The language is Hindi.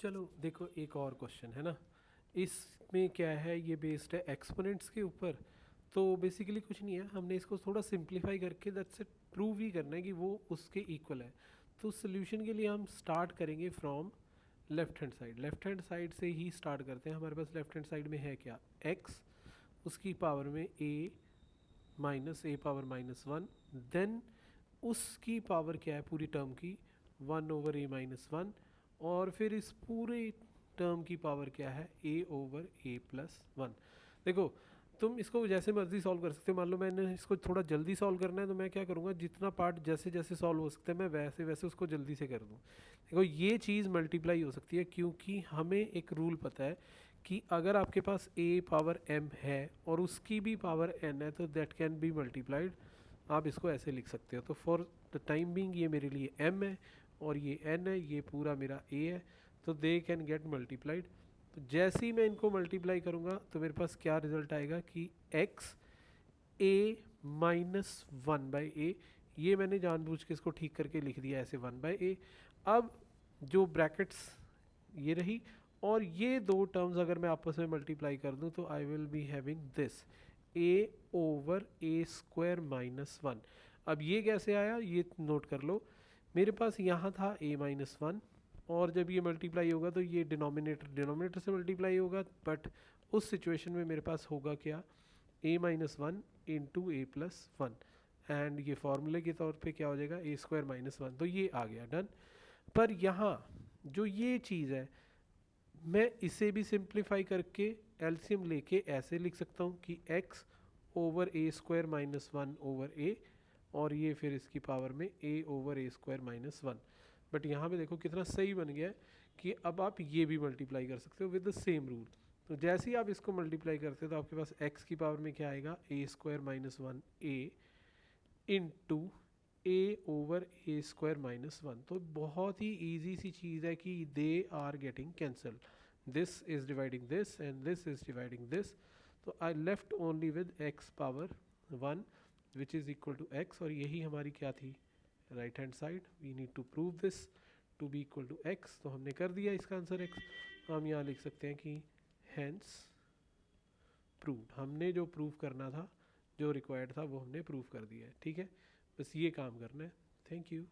चलो देखो एक और क्वेश्चन है ना, इसमें क्या है, ये बेस्ड है एक्सपोनेंट्स के ऊपर। तो बेसिकली कुछ नहीं है, हमने इसको थोड़ा सिंप्लीफाई करके दैट्स इट प्रूव ही करना है कि वो उसके इक्वल है। तो सोल्यूशन के लिए हम स्टार्ट करेंगे from left hand side. Left hand side से ही स्टार्ट करते हैं। हमारे पास लेफ्ट हैंड साइड में है क्या, x, उसकी पावर में a minus A power -1, then उसकी पावर क्या है पूरी टर्म की 1/a-1, और फिर इस पूरे टर्म की पावर क्या है a/a+1। देखो तुम इसको जैसे मर्जी सॉल्व कर सकते हो। मान लो मैंने इसको थोड़ा जल्दी सॉल्व करना है तो मैं क्या करूँगा, जितना पार्ट जैसे जैसे सॉल्व हो सकता है मैं वैसे वैसे उसको जल्दी से कर दूँ। देखो ये चीज़ मल्टीप्लाई हो सकती है क्योंकि हमें एक रूल पता है कि अगर आपके पास a पावर m है और उसकी भी पावर n है तो दैट कैन बी मल्टीप्लाइड। आप इसको ऐसे लिख सकते हो। तो फॉर द टाइम बीइंग ये मेरे लिए m है और ये n है, ये पूरा मेरा a है, तो दे कैन गेट मल्टीप्लाइड। तो जैसे ही मैं इनको मल्टीप्लाई करूँगा तो मेरे पास क्या रिजल्ट आएगा कि x a-1/a, ये मैंने जानबूझ के इसको ठीक करके लिख दिया ऐसे 1/a। अब जो ब्रैकेट्स ये रही, और ये दो टर्म्स अगर मैं आपस में मल्टीप्लाई कर दूं तो I will be having this a/a²-1। अब ये कैसे आया ये नोट कर लो। मेरे पास यहाँ था a-1, और जब ये मल्टीप्लाई होगा तो ये डिनोमिनेटर से मल्टीप्लाई होगा, बट उस सिचुएशन में मेरे पास होगा क्या, a-1 इंटू a+1, एंड ये फॉर्मूले के तौर पे क्या हो जाएगा a²-1। तो ये आ गया डन। पर यहाँ जो ये चीज़ है मैं इसे भी सिंप्लीफाई करके एलसीएम लेके ऐसे लिख सकता हूँ कि x/a²-1/a, और ये फिर इसकी पावर में a/a²-1। बट यहाँ पे देखो कितना सही बन गया है कि अब आप ये भी मल्टीप्लाई कर सकते हो विद द सेम रूल। तो जैसे ही आप इसको मल्टीप्लाई करते हो तो आपके पास x की पावर में क्या आएगा a²-1a इंटू a/a²-1। तो बहुत ही ईजी सी चीज़ है कि they are getting cancel, this is dividing this and this is dividing this. तो I left only with x⁻1 which is equal to x, और यही हमारी क्या थी right hand side. We need to prove this to be equal to x, तो हमने कर दिया इसका आंसर x। हम यहाँ लिख सकते हैं कि हैंस प्रूव्ड, हमने जो प्रूव करना था जो रिक्वायर्ड था वो हमने प्रूव कर दिया है। ठीक है, बस ये काम करना है। Thank you.